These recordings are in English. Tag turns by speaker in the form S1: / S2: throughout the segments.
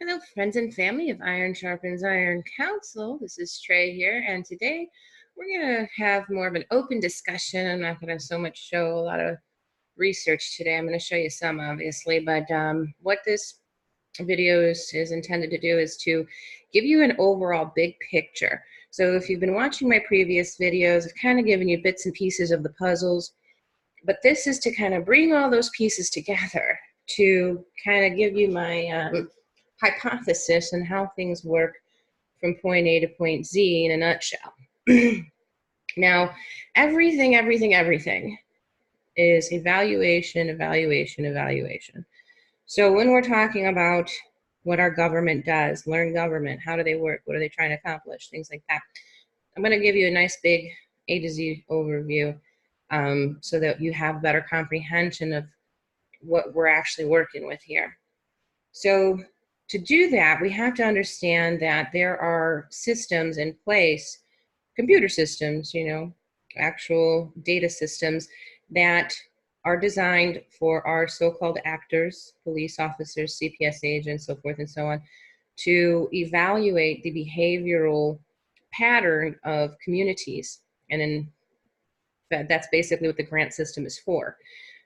S1: Hello, friends and family of Iron Sharpens Iron Council. This is Trey here, and today we're going to have more of an open discussion. I'm not going to so much show a lot of research today. I'm going to show you some, obviously, but what this video is intended to do is to give you an overall big picture. So if you've been watching my previous videos, I've kind of given you bits and pieces of the puzzles, but this is to kind of bring all those pieces together to kind of give you my hypothesis and how things work from point A to point Z in a nutshell. Now, everything is evaluation, evaluation, evaluation. So when we're talking about what our government does, learn government, how do they work, what are they trying to accomplish, things like that, I'm going to give you a nice big A to Z overview so that you have better comprehension of what we're actually working with here. So to do that, we have to understand that there are systems in place, computer systems, actual data systems that are designed for our so-called actors, police officers, CPS agents, so forth and so on, to evaluate the behavioral pattern of communities. And that's basically what the grant system is for.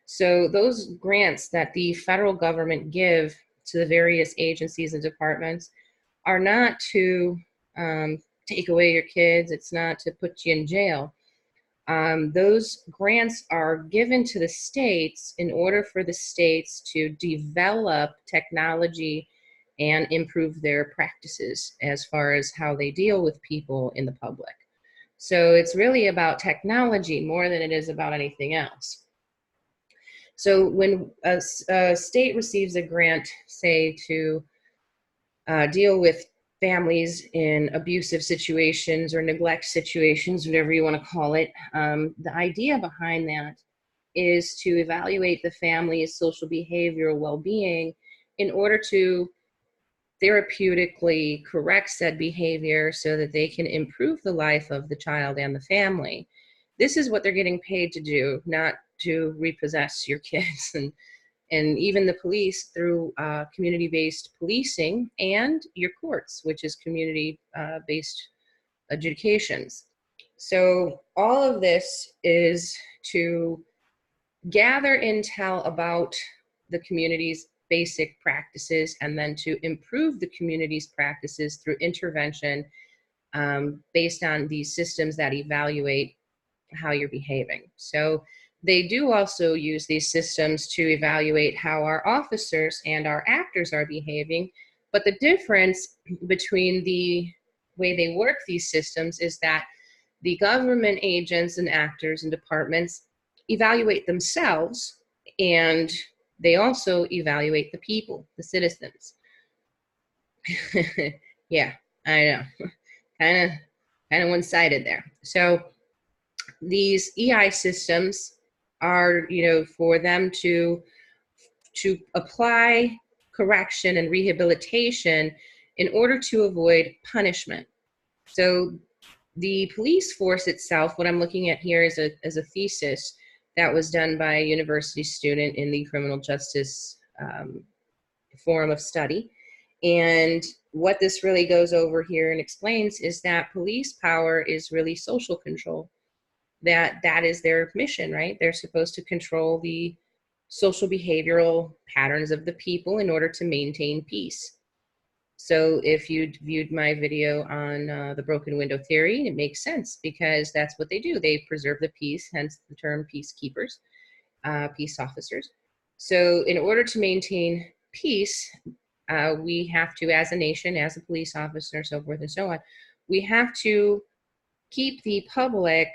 S1: So those grants that the federal government give to the various agencies and departments are not to take away your kids. It's not to put you in jail. Those grants are given to the states in order for the states to develop technology and improve their practices as far as how they deal with people in the public. So it's really about technology more than it is about anything else. So when a state receives a grant, say, to deal with families in abusive situations or neglect situations, whatever you want to call it, the idea behind that is to evaluate the family's social behavioral well-being in order to therapeutically correct said behavior so that they can improve the life of the child and the family. This is what they're getting paid to do, not to repossess your kids. And even the police through community-based policing, and your courts, which is community-based adjudications. So all of this is to gather intel about the community's basic practices and then to improve the community's practices through intervention based on these systems that evaluate how you're behaving. So they do also use these systems to evaluate how our officers and our actors are behaving, but the difference between the way they work these systems is that the government agents and actors and departments evaluate themselves, and they also evaluate the people, the citizens. Yeah, I know, kind of one-sided there. So these EI systems are, for them to apply correction and rehabilitation in order to avoid punishment. So the police force itself, what I'm looking at here is a thesis that was done by a university student in the criminal justice forum of study. And what this really goes over here and explains is that police power is really social control. That is their mission, right? They're supposed to control the social behavioral patterns of the people in order to maintain peace. So if you viewed my video on the broken window theory, it makes sense because that's what they do. They preserve the peace, hence the term peacekeepers, peace officers. So in order to maintain peace, we have to, as a nation, as a police officer, so forth and so on, we have to keep the public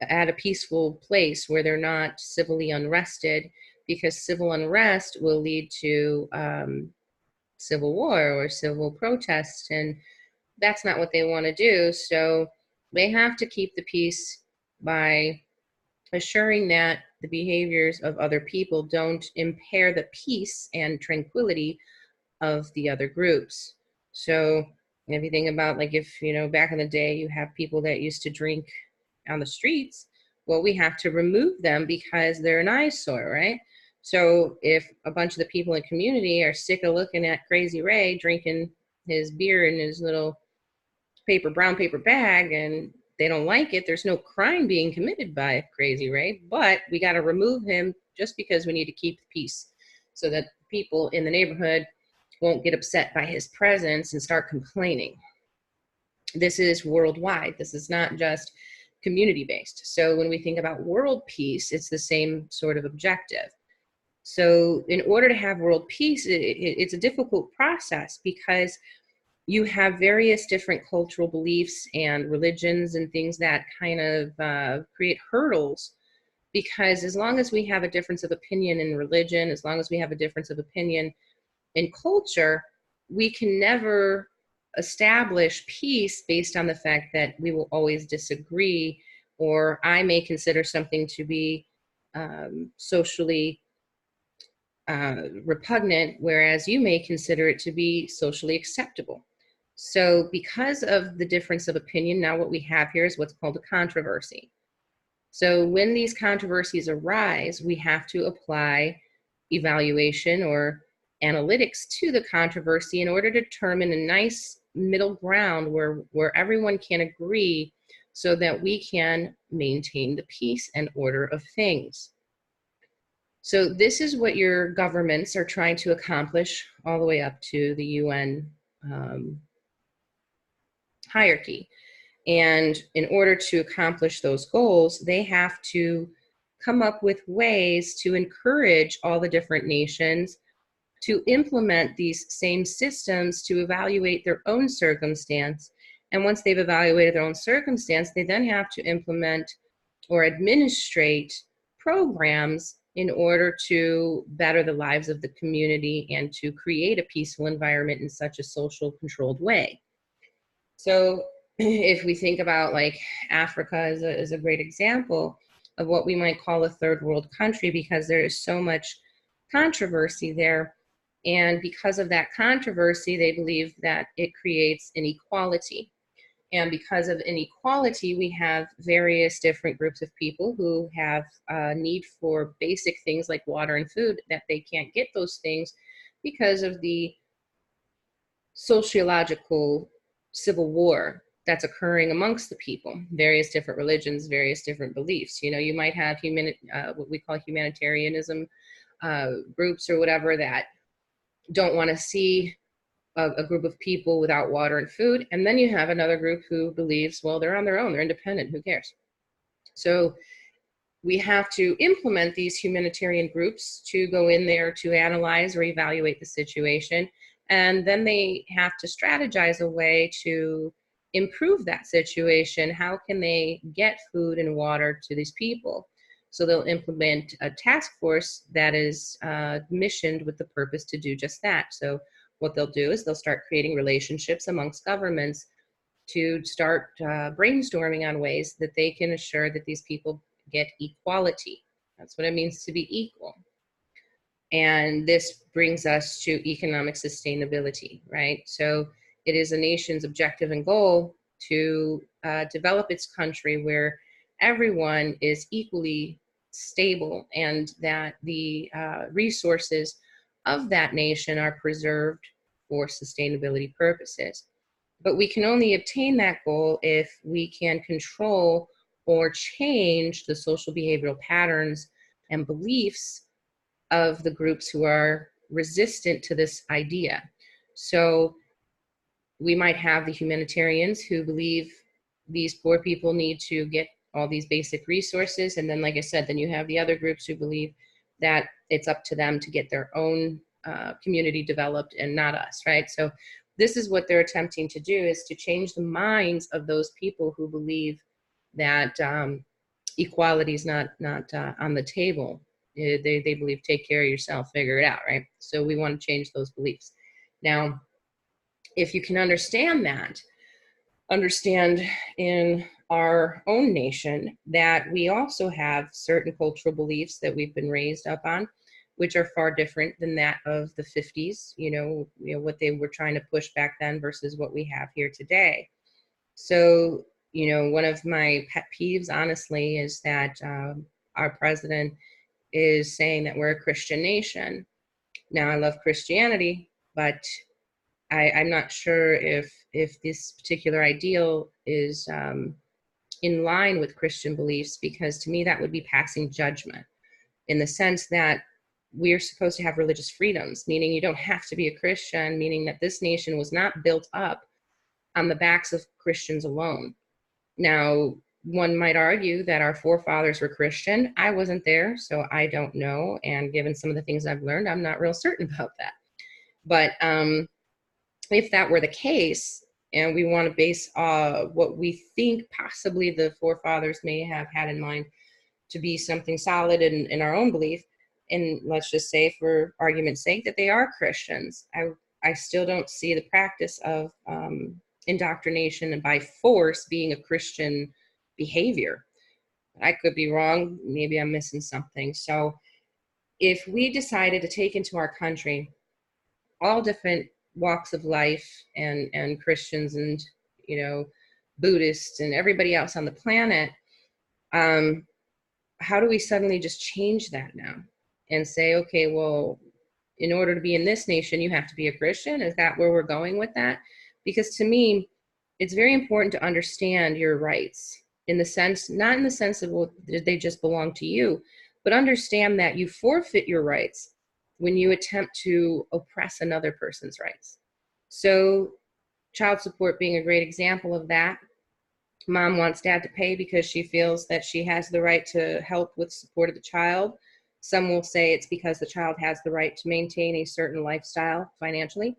S1: at a peaceful place where they're not civilly unrested, because civil unrest will lead to civil war or civil protests, and that's not what they want to do. So they have to keep the peace by assuring that the behaviors of other people don't impair the peace and tranquility of the other groups. So everything about, like, if, back in the day you have people that used to drink on the streets, well, we have to remove them because they're an eyesore, right? So if a bunch of the people in the community are sick of looking at Crazy Ray drinking his beer in his little brown paper bag and they don't like it, there's no crime being committed by Crazy Ray, but we got to remove him just because we need to keep the peace so that people in the neighborhood won't get upset by his presence and start complaining. This is worldwide. This is not just community-based. So when we think about world peace, it's the same sort of objective. So in order to have world peace, it's a difficult process because you have various different cultural beliefs and religions and things that kind of create hurdles, because as long as we have a difference of opinion in religion, as long as we have a difference of opinion in culture, we can never establish peace based on the fact that we will always disagree, or I may consider something to be socially repugnant, whereas you may consider it to be socially acceptable. So because of the difference of opinion, now what we have here is what's called a controversy. So when these controversies arise, we have to apply evaluation or analytics to the controversy in order to determine a nice middle ground where everyone can agree so that we can maintain the peace and order of things. So this is what your governments are trying to accomplish all the way up to the UN hierarchy. And in order to accomplish those goals, they have to come up with ways to encourage all the different nations to implement these same systems to evaluate their own circumstance. And once they've evaluated their own circumstance, they then have to implement or administrate programs in order to better the lives of the community and to create a peaceful environment in such a social controlled way. So if we think about like Africa is a great example of what we might call a third world country, because there is so much controversy there. And because of that controversy, they believe that it creates inequality. And because of inequality, we have various different groups of people who have a need for basic things like water and food, that they can't get those things because of the sociological civil war that's occurring amongst the people, various different religions, various different beliefs. You know, you might have what we call humanitarianism groups or whatever that don't want to see a group of people without water and food. And then you have another group who believes, well, they're on their own, they're independent, who cares? So we have to implement these humanitarian groups to go in there to analyze or evaluate the situation. And then they have to strategize a way to improve that situation. How can they get food and water to these people? So they'll implement a task force that is missioned with the purpose to do just that. So what they'll do is they'll start creating relationships amongst governments to start brainstorming on ways that they can assure that these people get equality. That's what it means to be equal. And this brings us to economic sustainability, right? So it is a nation's objective and goal to develop its country where everyone is equally stable and that the resources of that nation are preserved for sustainability purposes. But we can only obtain that goal if we can control or change the social behavioral patterns and beliefs of the groups who are resistant to this idea. So we might have the humanitarians who believe these poor people need to get all these basic resources. And then, like I said, then you have the other groups who believe that it's up to them to get their own community developed and not us, right? So this is what they're attempting to do, is to change the minds of those people who believe that equality is not on the table. They believe take care of yourself, figure it out, right? So we want to change those beliefs. Now, if you can understand that, understand in our own nation that we also have certain cultural beliefs that we've been raised up on, which are far different than that of the 50s, you know what they were trying to push back then versus what we have here today. So, one of my pet peeves, honestly, is that our president is saying that we're a Christian nation. Now, I love Christianity, but I'm not sure if this particular ideal is in line with Christian beliefs, because to me that would be passing judgment, in the sense that we're supposed to have religious freedoms, meaning you don't have to be a Christian, meaning that this nation was not built up on the backs of Christians alone. Now, one might argue that our forefathers were Christian. I wasn't there, so I don't know. And given some of the things I've learned, I'm not real certain about that. But if that were the case, and we want to base what we think possibly the forefathers may have had in mind to be something solid in our own belief, and let's just say for argument's sake that they are Christians, I still don't see the practice of indoctrination and by force being a Christian behavior. I could be wrong. Maybe I'm missing something. So if we decided to take into our country all different walks of life, and Christians and, you know, Buddhists and everybody else on the planet, how do we suddenly just change that now and say, okay, well, in order to be in this nation, you have to be a Christian? Is that where we're going with that? Because to me, it's very important to understand your rights, in the sense, not in the sense of, well, they just belong to you, but understand that you forfeit your rights when you attempt to oppress another person's rights. So child support being a great example of that. Mom wants dad to pay because she feels that she has the right to help with support of the child. Some will say it's because the child has the right to maintain a certain lifestyle financially.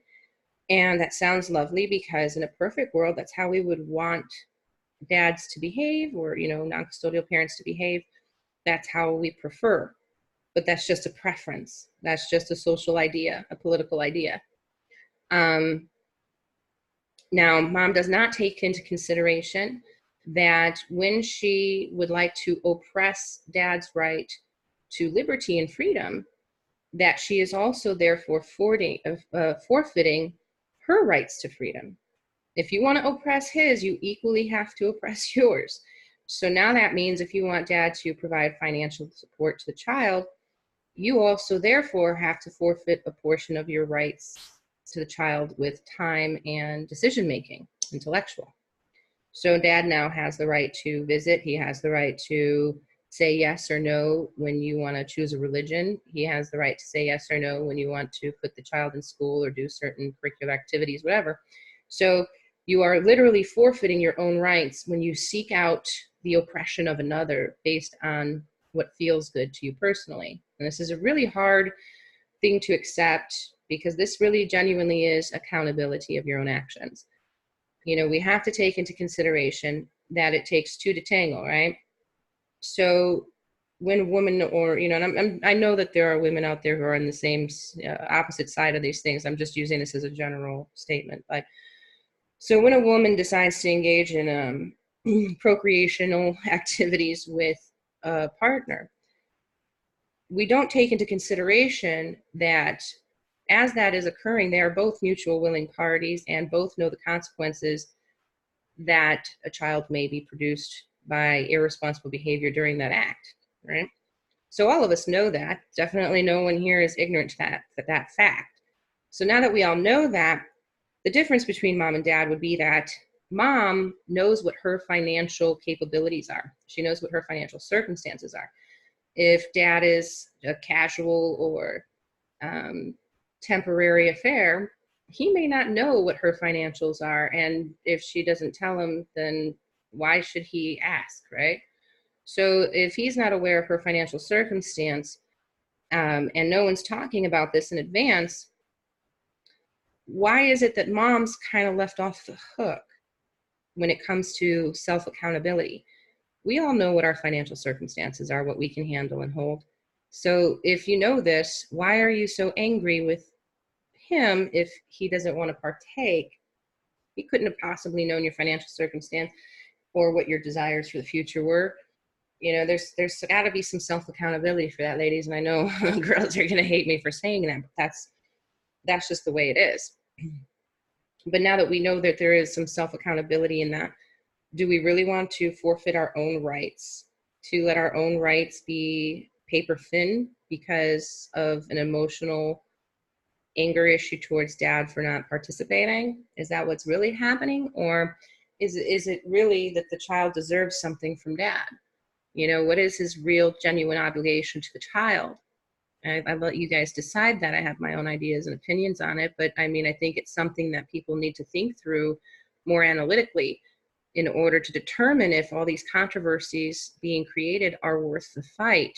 S1: And that sounds lovely, because in a perfect world, that's how we would want dads to behave, or, you know, non-custodial parents to behave. That's how we prefer. But that's just a preference. That's just a social idea, a political idea. Now, mom does not take into consideration that when she would like to oppress dad's right to liberty and freedom, that she is also therefore forfeiting her rights to freedom. If you want to oppress his, you equally have to oppress yours. So now that means if you want dad to provide financial support to the child, you also therefore have to forfeit a portion of your rights to the child with time and decision making, intellectual. So dad now has the right to visit. He has the right to say yes or no when you want to choose a religion. He has the right to say yes or no when you want to put the child in school or do certain curricular activities, whatever. So you are literally forfeiting your own rights when you seek out the oppression of another based on what feels good to you personally. And this is a really hard thing to accept, because this really genuinely is accountability of your own actions. You know, we have to take into consideration that it takes two to tango, right? So when a woman, or, you know, and I know that there are women out there who are on the same opposite side of these things. I'm just using this as a general statement. But so when a woman decides to engage in procreational activities with a partner, we don't take into consideration that as that is occurring, they are both mutual willing parties and both know the consequences that a child may be produced by irresponsible behavior during that act, right? So all of us know that. Definitely no one here is ignorant to that fact. So now that we all know that, the difference between mom and dad would be that mom knows what her financial capabilities are. She knows what her financial circumstances are. If dad is a casual or temporary affair, he may not know what her financials are. And if she doesn't tell him, then why should he ask, right? So if he's not aware of her financial circumstance, and no one's talking about this in advance, why is it that mom's kind of left off the hook when it comes to self-accountability? We all know what our financial circumstances are, what we can handle and hold. So if you know this, why are you so angry with him if he doesn't want to partake? He couldn't have possibly known your financial circumstance or what your desires for the future were. You know, there's got to be some self-accountability for that, ladies. And I know girls are going to hate me for saying that, but that's just the way it is. But now that we know that there is some self-accountability in that, do we really want to forfeit our own rights, to let our own rights be paper thin because of an emotional anger issue towards dad for not participating? Is that what's really happening? Or is it really that the child deserves something from dad? You know, what is his real, genuine obligation to the child? I let you guys decide that. I have my own ideas and opinions on it, but I mean, I think it's something that people need to think through more analytically in order to determine if all these controversies being created are worth the fight,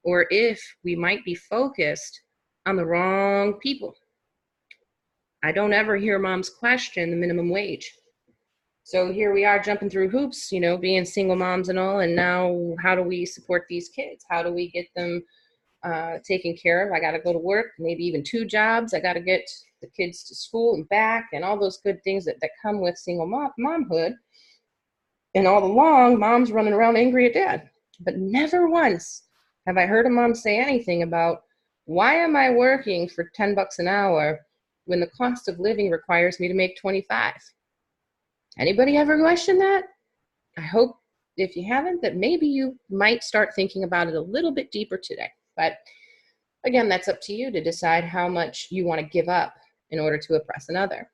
S1: or if we might be focused on the wrong people. I don't ever hear moms question the minimum wage. So here we are jumping through hoops, you know, being single moms and all, and now how do we support these kids? How do we get them taken care of? I got to go to work, maybe even 2 jobs. I got to get the kids to school and back, and all those good things that come with single momhood. And all along, mom's running around angry at dad. But never once have I heard a mom say anything about, why am I working for 10 bucks an hour when the cost of living requires me to make 25? Anybody ever question that? I hope, if you haven't, that maybe you might start thinking about it a little bit deeper today. But again, that's up to you to decide how much you want to give up in order to oppress another.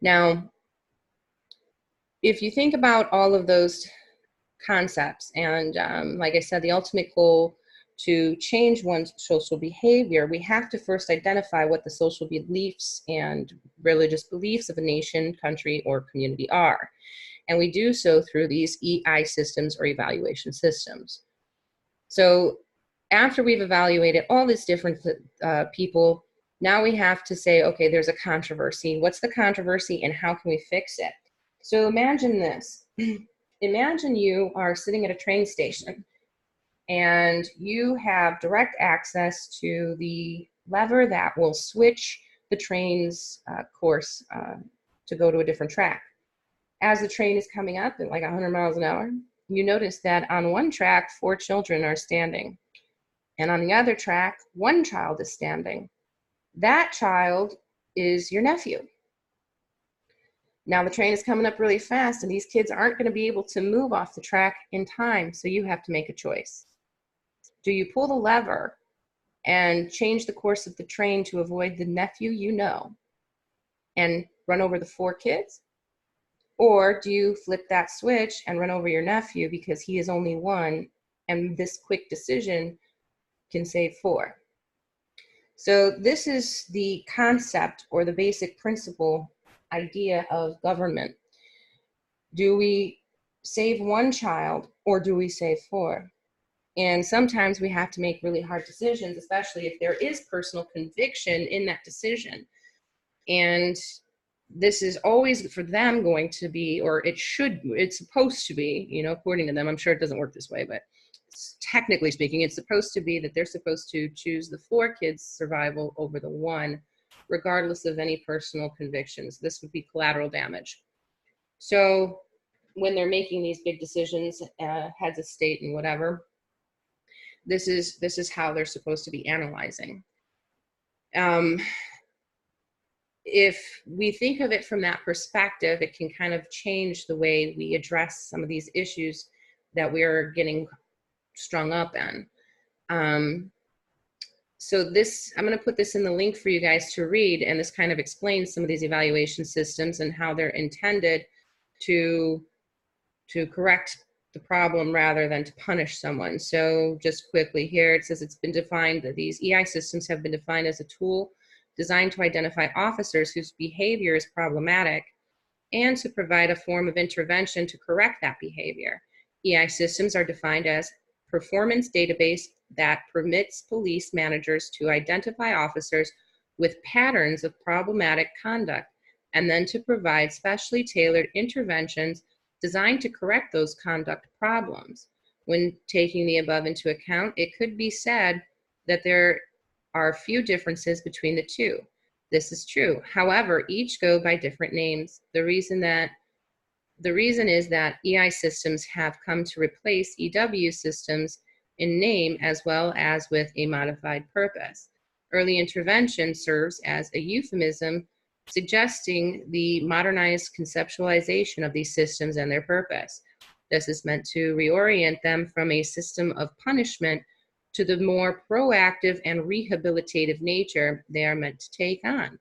S1: Now, if you think about all of those concepts, and like I said, the ultimate goal to change one's social behavior, we have to first identify what the social beliefs and religious beliefs of a nation, country, or community are. And we do so through these EI systems, or evaluation systems. So after we've evaluated all these different people, now we have to say, okay, there's a controversy. What's the controversy and how can we fix it? So imagine this. Imagine you are sitting at a train station and you have direct access to the lever that will switch the train's course to go to a different track. As the train is coming up at like 100 miles an hour, you notice that on one track, 4 children are standing. And on the other track, 1 child is standing. That child is your nephew. Now the train is coming up really fast and these kids aren't going to be able to move off the track in time, so you have to make a choice. Do you pull the lever and change the course of the train to avoid the nephew you know and run over the 4 kids? Or do you flip that switch and run over your nephew because he is only 1 and this quick decision can save 4? So this is the concept, or the basic principle idea of government. Do we save 1 child or do we save 4? And sometimes we have to make really hard decisions, especially if there is personal conviction in that decision. And this is always for them going to be, or it's supposed to be, you know, according to them. I'm sure it doesn't work this way, but technically speaking, it's supposed to be that they're supposed to choose the 4 kids' survival over the 1, regardless of any personal convictions. This would be collateral damage. So when they're making these big decisions, heads of state and whatever, this is how they're supposed to be analyzing. If we think of it from that perspective, it can kind of change the way we address some of these issues that we're getting strung up in. So this, I'm going to put this in the link for you guys to read, and this kind of explains some of these evaluation systems and how they're intended to correct the problem rather than to punish someone. So just quickly here, it says it's been defined that these EI systems have been defined as a tool designed to identify officers whose behavior is problematic and to provide a form of intervention to correct that behavior. EI systems are defined as performance database that permits police managers to identify officers with patterns of problematic conduct and then to provide specially tailored interventions designed to correct those conduct problems. When taking the above into account, it could be said that there are few differences between the two. This is true. However, each go by different names. The reason is that EI systems have come to replace EW systems in name as well as with a modified purpose. Early intervention serves as a euphemism suggesting the modernized conceptualization of these systems and their purpose. This is meant to reorient them from a system of punishment to the more proactive and rehabilitative nature they are meant to take on.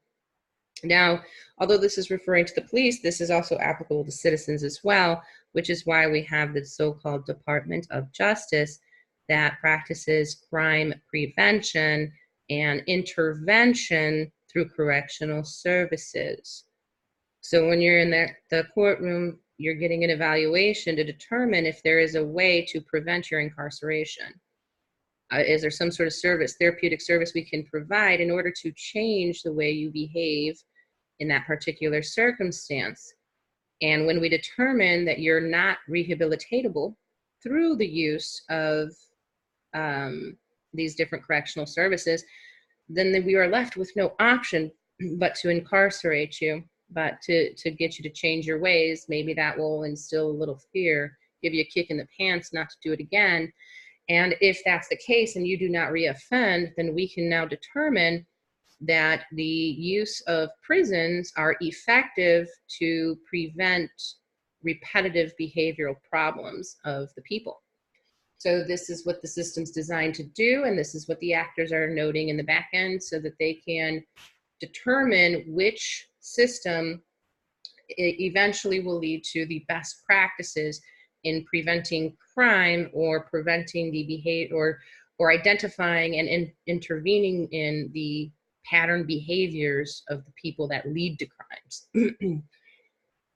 S1: Now, although this is referring to the police, this is also applicable to citizens as well, which is why we have the so-called Department of Justice that practices crime prevention and intervention through correctional services. So when you're in the courtroom, you're getting an evaluation to determine if there is a way to prevent your incarceration. Is there some sort of service, therapeutic service we can provide in order to change the way you behave in that particular circumstance? And when we determine that you're not rehabilitatable through the use of these different correctional services, then we are left with no option but to incarcerate you, but to get you to change your ways. Maybe that will instill a little fear, give you a kick in the pants not to do it again. And if that's the case and you do not reoffend, then we can now determine that the use of prisons are effective to prevent repetitive behavioral problems of the people. So this is what the system's designed to do, and this is what the actors are noting in the back end so that they can determine which system eventually will lead to the best practices in preventing crime or preventing the behavior or identifying and intervening in the pattern behaviors of the people that lead to crimes.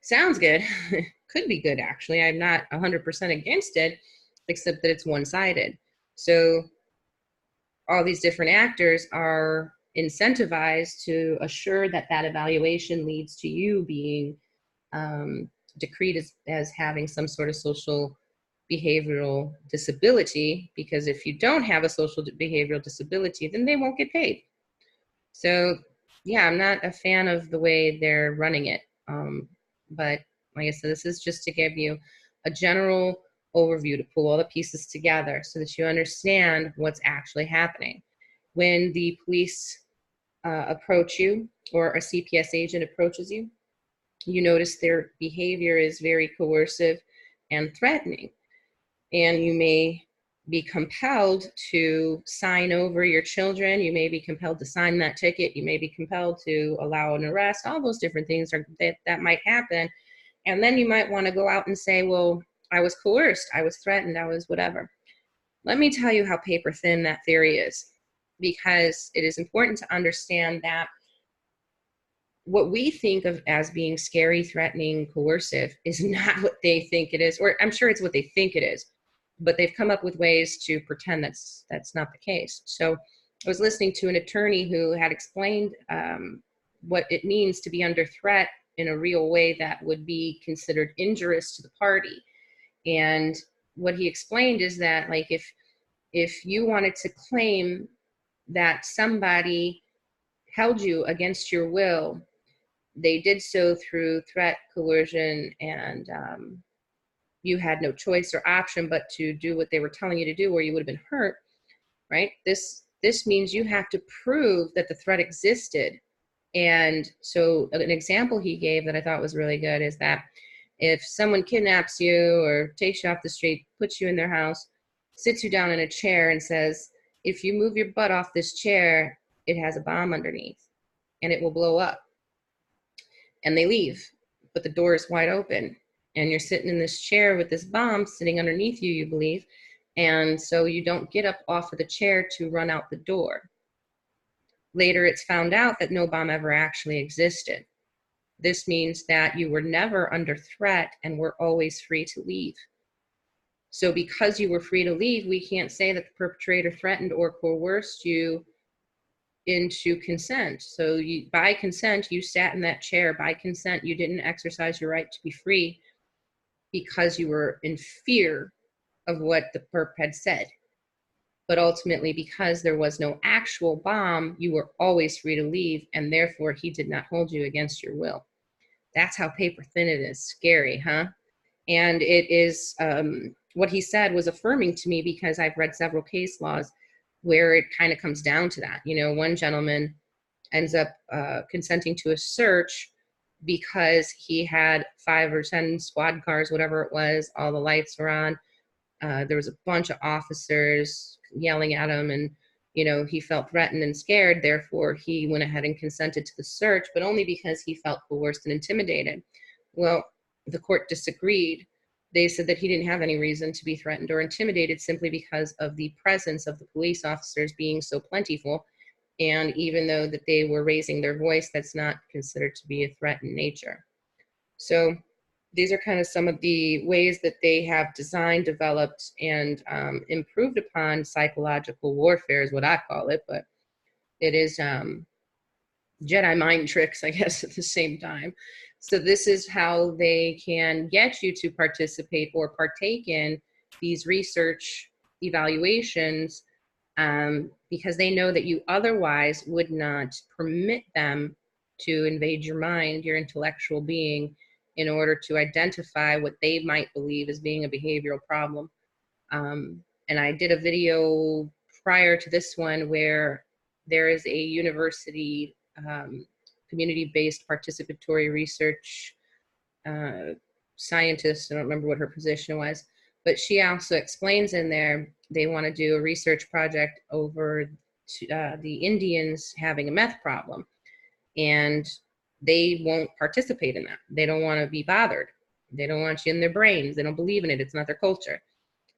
S1: Sounds good. Could be good, actually. I'm not 100% against it, except that it's one-sided. So all these different actors are incentivized to assure that that evaluation leads to you being decreed as having some sort of social behavioral disability, because if you don't have a social behavioral disability, then they won't get paid. So yeah, I'm not a fan of the way they're running it. But like I said, this is just to give you a general overview, to pull all the pieces together so that you understand what's actually happening. When the police approach you, or a CPS agent approaches you, you notice their behavior is very coercive and threatening. And you may be compelled to sign over your children. You may be compelled to sign that ticket. You may be compelled to allow an arrest. All those different things that might happen. And then you might want to go out and say, well, I was coerced, I was threatened, I was whatever. Let me tell you how paper thin that theory is, because it is important to understand that what we think of as being scary, threatening, coercive is not what they think it is, or I'm sure it's what they think it is, but they've come up with ways to pretend that's not the case. So I was listening to an attorney who had explained what it means to be under threat in a real way that would be considered injurious to the party. And what he explained is that, like, if you wanted to claim that somebody held you against your will, they did so through threat, coercion, and you had no choice or option but to do what they were telling you to do, or you would have been hurt, right? This means you have to prove that the threat existed. And so an example he gave that I thought was really good is that if someone kidnaps you or takes you off the street, puts you in their house, sits you down in a chair and says, if you move your butt off this chair, it has a bomb underneath and it will blow up. And they leave, but the door is wide open and you're sitting in this chair with this bomb sitting underneath you, you believe. And so you don't get up off of the chair to run out the door. Later, it's found out that no bomb ever actually existed. This means that you were never under threat and were always free to leave. So because you were free to leave, we can't say that the perpetrator threatened or coerced you into consent. So by consent, you sat in that chair. By consent, you didn't exercise your right to be free because you were in fear of what the perp had said. But ultimately, because there was no actual bomb, you were always free to leave, and therefore he did not hold you against your will. That's how paper thin it is. Scary, huh? And it is, what he said was affirming to me, because I've read several case laws where it kind of comes down to that. You know, one gentleman ends up consenting to a search because he had 5 or 10 squad cars, whatever it was, all the lights were on, There was a bunch of officers yelling at him, and he felt threatened and scared. Therefore, he went ahead and consented to the search, but only because he felt coerced and intimidated. Well, the court disagreed. They said that he didn't have any reason to be threatened or intimidated simply because of the presence of the police officers being so plentiful. And even though that they were raising their voice, that's not considered to be a threat in nature. So these are kind of some of the ways that they have designed, developed, and improved upon psychological warfare is what I call it, but it is Jedi mind tricks, I guess, at the same time. So this is how they can get you to participate or partake in these research evaluations, because they know that you otherwise would not permit them to invade your mind, your intellectual being, in order to identify what they might believe as being a behavioral problem. And I did a video prior to this one where there is a university community-based participatory research scientist. I don't remember what her position was, but she also explains in there they want to do a research project over the Indians having a meth problem, and they won't participate in that. They don't want to be bothered. They don't want you in their brains. They don't believe in it. It's not their culture.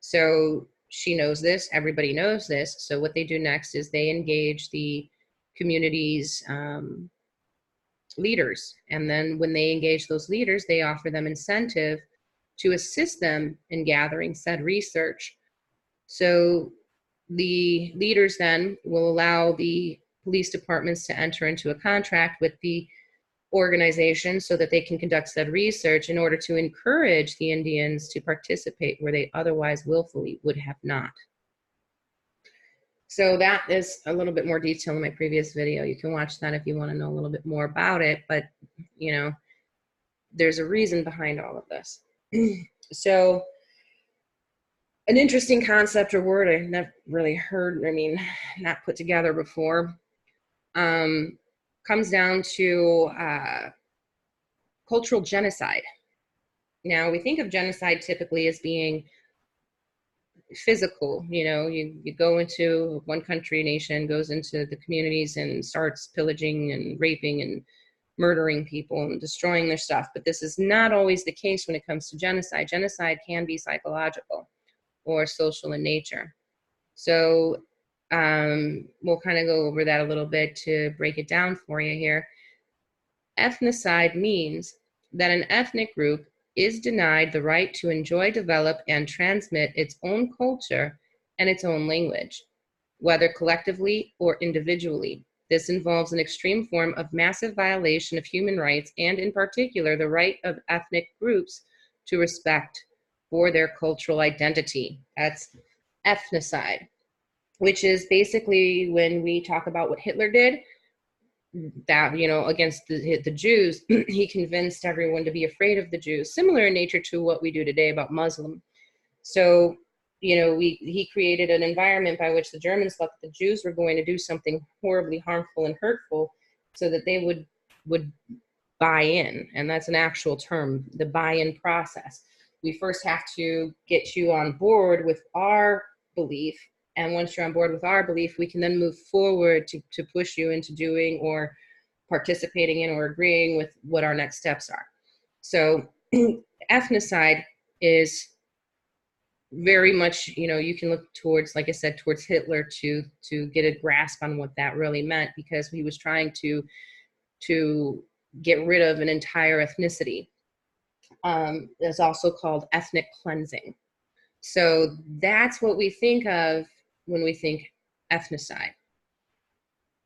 S1: So she knows this. Everybody knows this. So what they do next is they engage the community's leaders. And then when they engage those leaders, they offer them incentive to assist them in gathering said research. So the leaders then will allow the police departments to enter into a contract with the organization so that they can conduct said research in order to encourage the Indians to participate where they otherwise willfully would have not. So that is a little bit more detail in my previous video. You can watch that if you want to know a little bit more about it, but there's a reason behind all of this. So an interesting concept or word I've never really heard, not put together before, comes down to cultural genocide. Now, we think of genocide typically as being physical. You go into one country, nation, goes into the communities and starts pillaging and raping and murdering people and destroying their stuff. But this is not always the case when it comes to genocide. Genocide can be psychological or social in nature. So we'll kind of go over that a little bit to break it down for you here. Ethnocide means that an ethnic group is denied the right to enjoy, develop, and transmit its own culture and its own language, whether collectively or individually. This involves an extreme form of massive violation of human rights, and in particular, the right of ethnic groups to respect for their cultural identity. That's ethnocide, which is basically when we talk about what Hitler did, that, against the Jews, he convinced everyone to be afraid of the Jews, similar in nature to what we do today about Muslim. So, he created an environment by which the Germans thought that the Jews were going to do something horribly harmful and hurtful so that they would buy in. And that's an actual term, the buy-in process. We first have to get you on board with our belief. And once you're on board with our belief, we can then move forward to push you into doing or participating in or agreeing with what our next steps are. So ethnocide is very much, you can look towards, like I said, towards Hitler to get a grasp on what that really meant, because he was trying to get rid of an entire ethnicity. It's also called ethnic cleansing. So that's what we think of when we think ethnocide.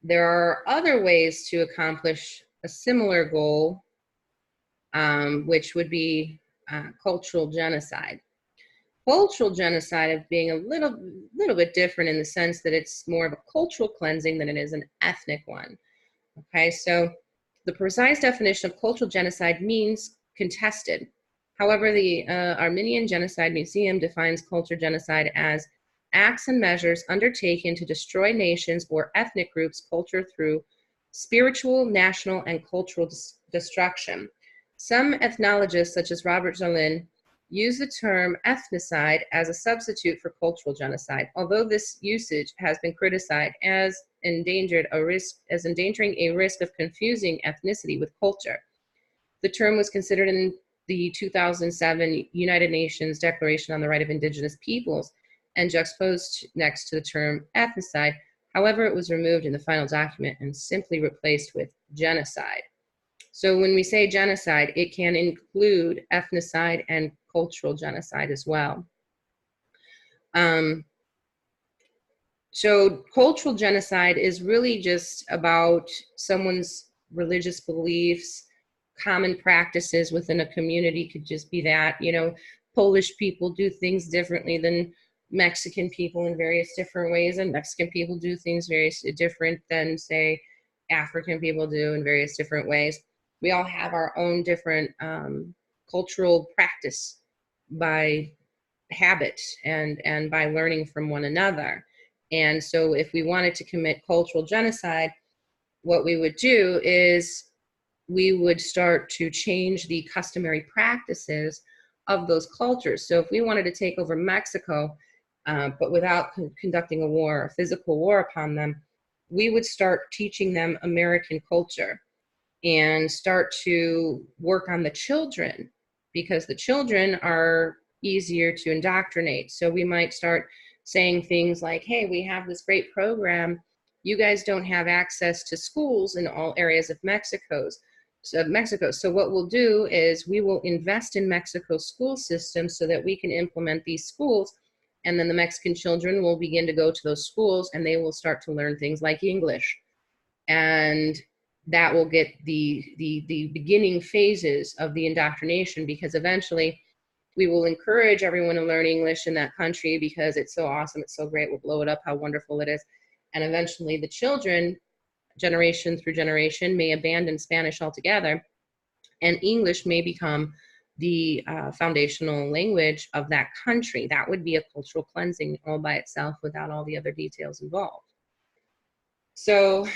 S1: There are other ways to accomplish a similar goal, which would be cultural genocide. Cultural genocide of being a little bit different in the sense that it's more of a cultural cleansing than it is an ethnic one. Okay, so the precise definition of cultural genocide means contested. However, the Armenian Genocide Museum defines cultural genocide as acts and measures undertaken to destroy nations or ethnic groups' culture through spiritual, national, and cultural destruction. Some ethnologists, such as Robert Jolin, use the term ethnocide as a substitute for cultural genocide, although this usage has been criticized as endangering a risk of confusing ethnicity with culture. The term was considered in the 2007 United Nations Declaration on the Right of Indigenous Peoples and juxtaposed next to the term ethnocide. However, it was removed in the final document and simply replaced with genocide. So when we say genocide, it can include ethnocide and cultural genocide as well. So cultural genocide is really just about someone's religious beliefs, common practices within a community. Could just be that, you know, Polish people do things differently than Mexican people in various different ways, and Mexican people do things very different than, say, African people do in various different ways. We all have our own different cultural practice by habit and by learning from one another. And so if we wanted to commit cultural genocide, what we would do is we would start to change the customary practices of those cultures. So if we wanted to take over Mexico, but without conducting a war, a physical war upon them, we would start teaching them American culture and start to work on the children, because the children are easier to indoctrinate. So we might start saying things like, hey, we have this great program. You guys don't have access to schools in all areas of Mexico. So what we'll do is we will invest in Mexico's school system so that we can implement these schools. And then the Mexican children will begin to go to those schools and they will start to learn things like English. And that will get the beginning phases of the indoctrination, because eventually we will encourage everyone to learn English in that country because it's so awesome, it's so great, we'll blow it up, how wonderful it is. And eventually the children, generation through generation, may abandon Spanish altogether, and English may become the foundational language of that country. That would be a cultural cleansing all by itself without all the other details involved. So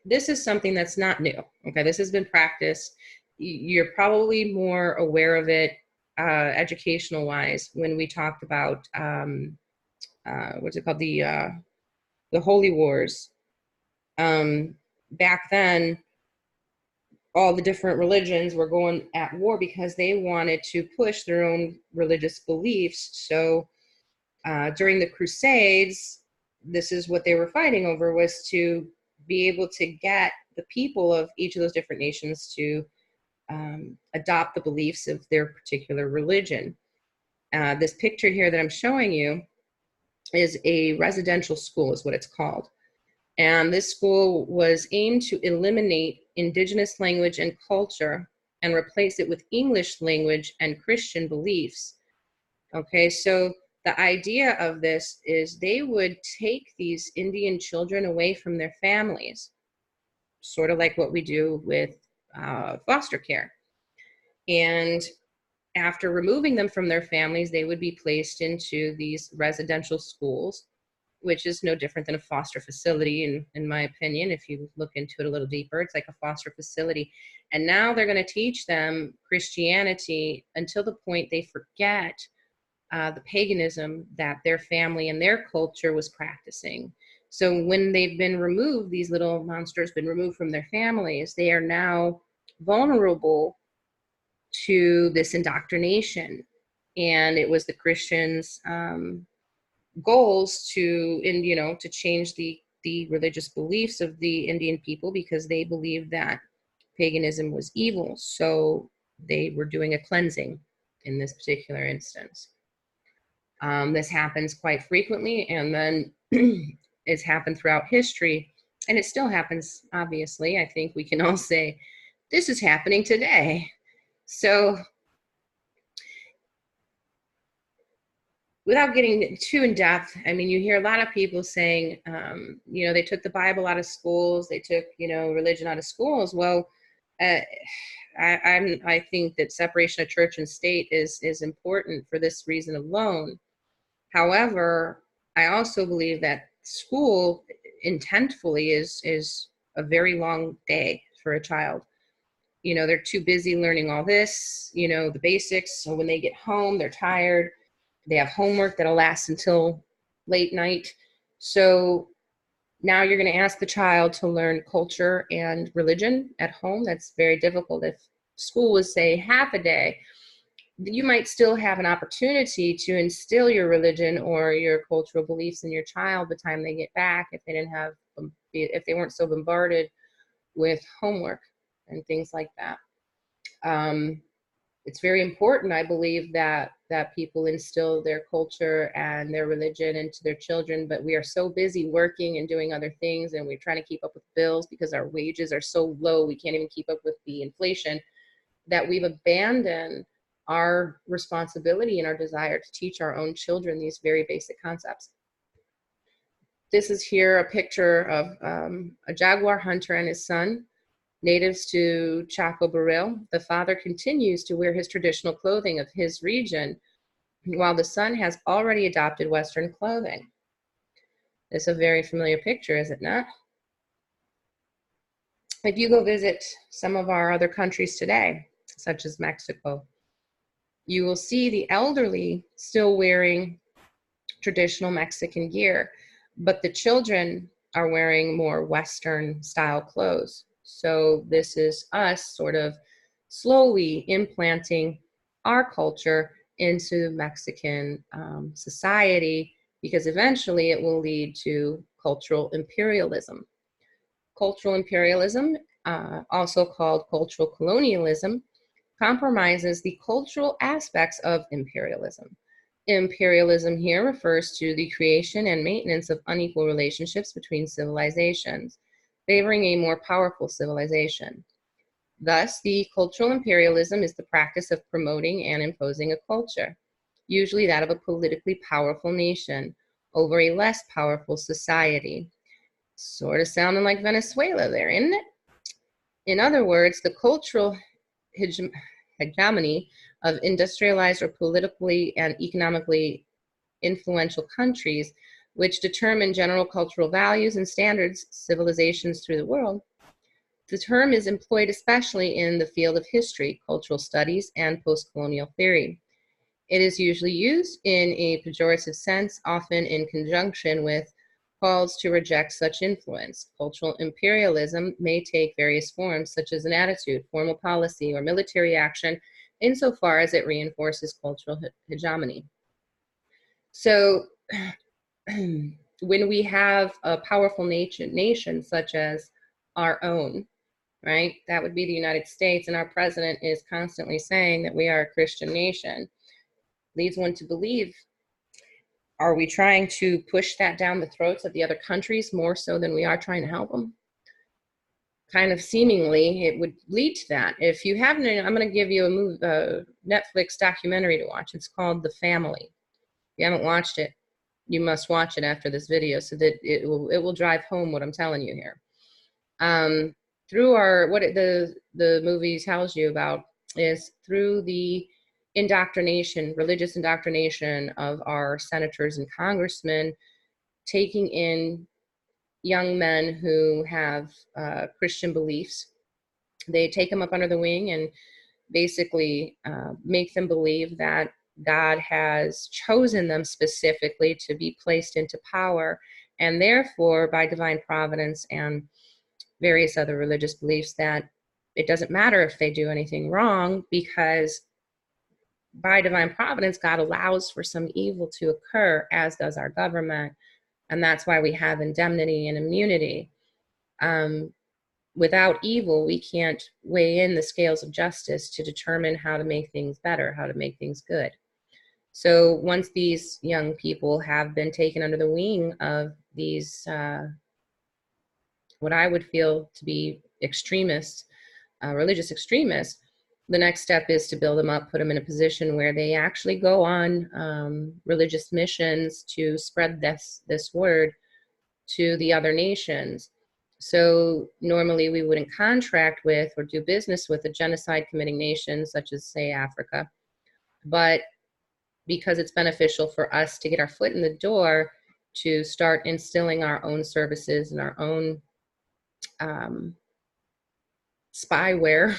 S1: this is something that's not new. Okay, this has been practiced. You're probably more aware of it educational wise when we talked about what's it called, the Holy Wars. Back then, all the different religions were going at war because they wanted to push their own religious beliefs. So during the Crusades, this is what they were fighting over, was to be able to get the people of each of those different nations to adopt the beliefs of their particular religion. This picture here that I'm showing you is a residential school, is what it's called. And this school was aimed to eliminate indigenous language and culture and replace it with English language and Christian beliefs. Okay, so the idea of this is they would take these Indian children away from their families, sort of like what we do with foster care. And after removing them from their families, they would be placed into these residential schools, which is no different than a foster facility, in my opinion. If you look into it a little deeper, it's like a foster facility. And now they're going to teach them Christianity until the point they forget the paganism that their family and their culture was practicing. So when they've been removed, these little monsters been removed from their families, they are now vulnerable to this indoctrination. And it was the Christians' goals to change the religious beliefs of the Indian people, because they believed that paganism was evil. So they were doing a cleansing in this particular instance. This happens quite frequently, and then it's happened throughout history, and it still happens, obviously. I think we can all say this is happening today. So without getting too in depth, I mean, you hear a lot of people saying, they took the Bible out of schools, they took, religion out of schools. Well, I think that separation of church and state is important for this reason alone. However, I also believe that school intentfully is a very long day for a child. you know, they're too busy learning all this, you know, the basics. So when they get home, they're tired. They have homework that'll last until late night. So now you're going to ask the child to learn culture and religion at home. That's very difficult. If school was, say, half a day, you might still have an opportunity to instill your religion or your cultural beliefs in your child by the time they get back, if they didn't have, if they weren't so bombarded with homework and things like that. It's very important, I believe, that people instill their culture and their religion into their children, but we are so busy working and doing other things, and we're trying to keep up with bills because our wages are so low, we can't even keep up with the inflation, that we've abandoned our responsibility and our desire to teach our own children these very basic concepts. This is here a picture of a jaguar hunter and his son, natives to Chaco Baril. The father continues to wear his traditional clothing of his region, while the son has already adopted Western clothing. It's a very familiar picture, is it not? If you go visit some of our other countries today, such as Mexico, you will see the elderly still wearing traditional Mexican gear, but the children are wearing more Western style clothes. So this is us sort of slowly implanting our culture into Mexican society, because eventually it will lead to cultural imperialism. Cultural imperialism, also called cultural colonialism, compromises the cultural aspects of imperialism. Imperialism here refers to the creation and maintenance of unequal relationships between civilizations, favoring a more powerful civilization. Thus, the cultural imperialism is the practice of promoting and imposing a culture, usually that of a politically powerful nation, over a less powerful society. Sort of sounding like Venezuela there, isn't it? In other words, the cultural hegemony of industrialized or politically and economically influential countries, which determine general cultural values and standards, civilizations through the world. The term is employed especially in the field of history, cultural studies, and post-colonial theory. It is usually used in a pejorative sense, often in conjunction with calls to reject such influence. Cultural imperialism may take various forms, such as an attitude, formal policy, or military action, insofar as it reinforces cultural hegemony. So when we have a powerful nation such as our own, right, that would be the United States, and our president is constantly saying that we are a Christian nation, leads one to believe, are we trying to push that down the throats of the other countries more so than we are trying to help them? Kind of seemingly, it would lead to that. If you haven't, I'm going to give you a Netflix documentary to watch. It's called The Family. If you haven't watched it, you must watch it after this video so that it will drive home what I'm telling you here. Through the movie tells you about is through the indoctrination, religious indoctrination of our senators and congressmen, taking in young men who have Christian beliefs. They take them up under the wing and basically make them believe that God has chosen them specifically to be placed into power, and therefore, by divine providence and various other religious beliefs, that it doesn't matter if they do anything wrong, because by divine providence, God allows for some evil to occur, as does our government, and that's why we have indemnity and immunity. Without evil, we can't weigh in the scales of justice to determine how to make things better, how to make things good. So once these young people have been taken under the wing of these, what I would feel to be extremists, religious extremists, the next step is to build them up, put them in a position where they actually go on religious missions to spread this word to the other nations. So normally we wouldn't contract with or do business with a genocide committing nation such as, say, Africa. But because it's beneficial for us to get our foot in the door to start instilling our own services and our own spyware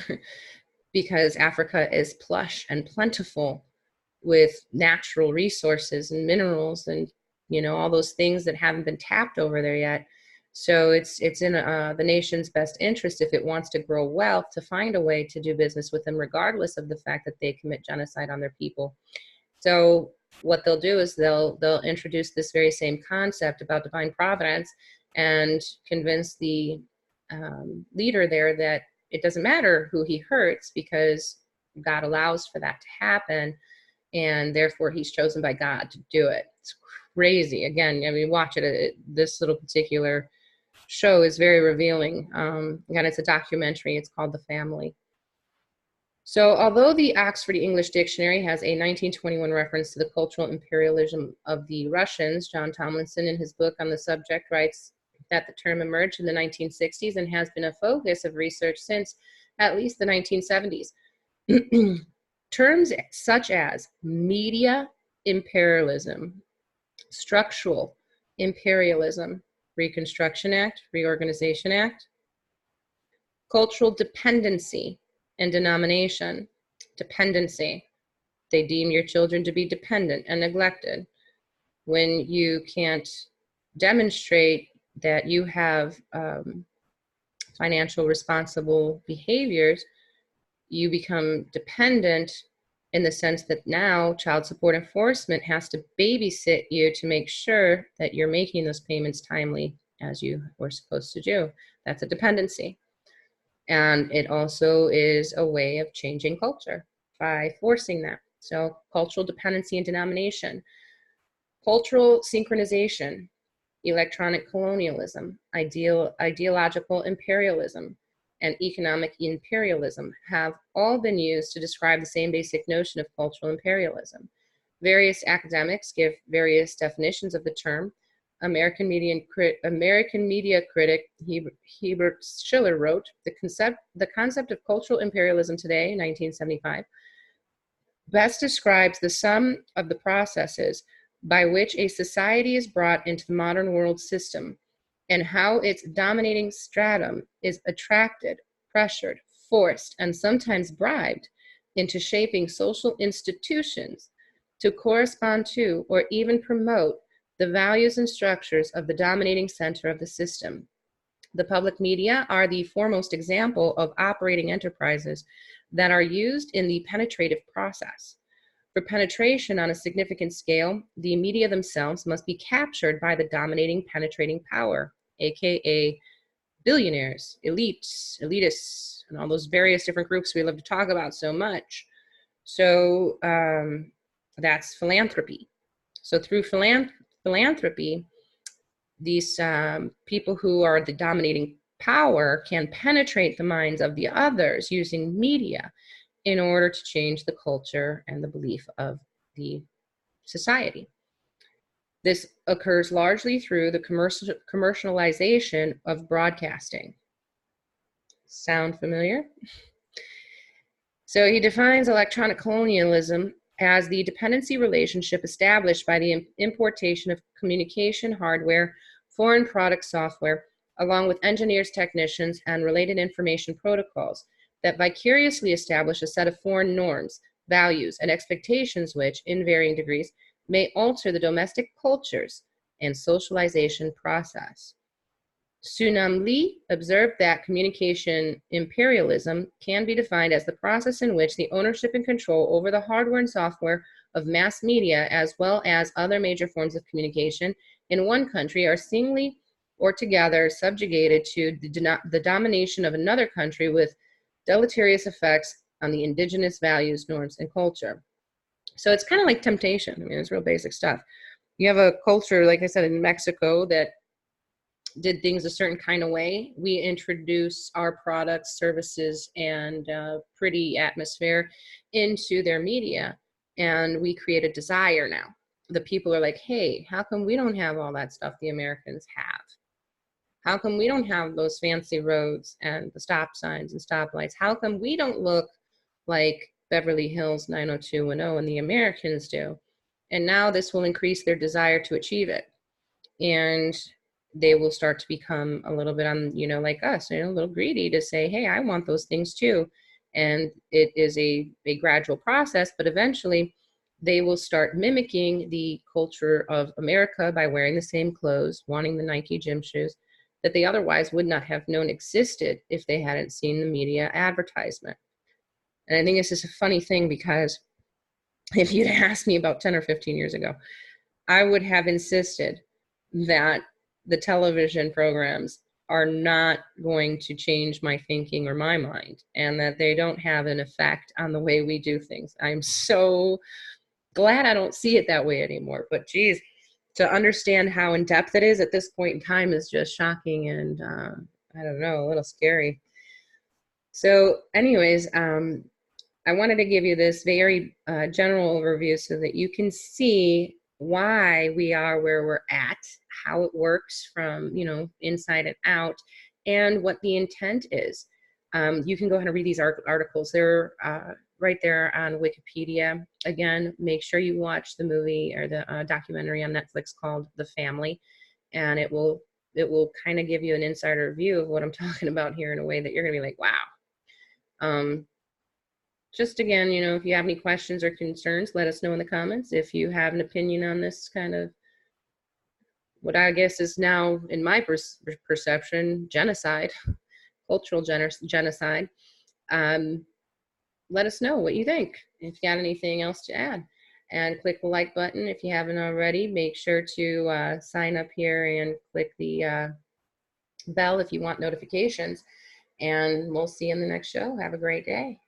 S1: because Africa is plush and plentiful with natural resources and minerals and, you know, all those things that haven't been tapped over there yet. So it's in the nation's best interest, if it wants to grow wealth, to find a way to do business with them, regardless of the fact that they commit genocide on their people. So what they'll do is they'll introduce this very same concept about divine providence and convince the leader there that it doesn't matter who he hurts because God allows for that to happen, and therefore he's chosen by God to do it. It's crazy. Again, I mean, watch it. This little particular show is very revealing. Again, it's a documentary. It's called The Family. So although the Oxford English Dictionary has a 1921 reference to the cultural imperialism of the Russians, John Tomlinson in his book on the subject writes that the term emerged in the 1960s and has been a focus of research since at least the 1970s. Terms such as media imperialism, structural imperialism, Reconstruction Act, Reorganization Act, cultural dependency and denomination. Dependency. They deem your children to be dependent and neglected. When you can't demonstrate that you have financial responsible behaviors, you become dependent in the sense that now child support enforcement has to babysit you to make sure that you're making those payments timely as you were supposed to do. That's a dependency. And it also is a way of changing culture by forcing that. So cultural dependency and denomination, cultural synchronization, electronic colonialism, ideological imperialism, and economic imperialism have all been used to describe the same basic notion of cultural imperialism. Various academics give various definitions of the term. American media critic Herbert Schiller wrote, the concept of cultural imperialism today, 1975, best describes the sum of the processes by which a society is brought into the modern world system and how its dominating stratum is attracted, pressured, forced, and sometimes bribed into shaping social institutions to correspond to or even promote the values and structures of the dominating center of the system. The public media are the foremost example of operating enterprises that are used in the penetrative process. For penetration on a significant scale, the media themselves must be captured by the dominating penetrating power, aka billionaires, elites, elitists, and all those various different groups we love to talk about so much. So that's philanthropy. So through philanthropy, these people who are the dominating power can penetrate the minds of the others using media in order to change the culture and the belief of the society. This occurs largely through the commercialization of broadcasting. Sound familiar? So he defines electronic colonialism as the dependency relationship established by the importation of communication hardware, foreign product software, along with engineers, technicians, and related information protocols that vicariously establish a set of foreign norms, values, and expectations which, in varying degrees, may alter the domestic cultures and socialization process. Sunam Lee observed that communication imperialism can be defined as the process in which the ownership and control over the hardware and software of mass media, as well as other major forms of communication in one country, are singly or together subjugated to the domination of another country with deleterious effects on the indigenous values, norms, and culture. So it's kind of like temptation. I mean, it's real basic stuff. You have a culture, like I said, in Mexico that did things a certain kind of way. We introduce our products, services, and pretty atmosphere into their media, and we create a desire now. The people are like, hey, how come we don't have all that stuff the Americans have? How come we don't have those fancy roads and the stop signs and stoplights? How come we don't look like Beverly Hills 90210 and the Americans do? And now this will increase their desire to achieve it. And they will start to become a little bit on, you know, like us, you know, a little greedy to say, hey, I want those things too. And it is a gradual process, but eventually they will start mimicking the culture of America by wearing the same clothes, wanting the Nike gym shoes that they otherwise would not have known existed if they hadn't seen the media advertisement. And I think this is a funny thing, because if you'd asked me about 10 or 15 years ago, I would have insisted that the television programs are not going to change my thinking or my mind, and that they don't have an effect on the way we do things. I'm so glad I don't see it that way anymore. But geez, to understand how in depth it is at this point in time is just shocking, and I don't know, a little scary. So anyways, I wanted to give you this very general overview so that you can see why we are where we're at, how it works from, you know, inside and out, and what the intent is. You can go ahead and read these articles. They're right there on Wikipedia. Again, make sure you watch the movie or the documentary on Netflix called The Family, and it will kind of give you an insider view of what I'm talking about here in a way that you're gonna be like, wow. Just again, you know, if you have any questions or concerns, let us know in the comments. If you have an opinion on this kind of, what I guess is now, in my perception, genocide, cultural genocide, let us know what you think. If you got anything else to add, and click the like button if you haven't already. Make sure to sign up here and click the bell if you want notifications. And we'll see you in the next show. Have a great day.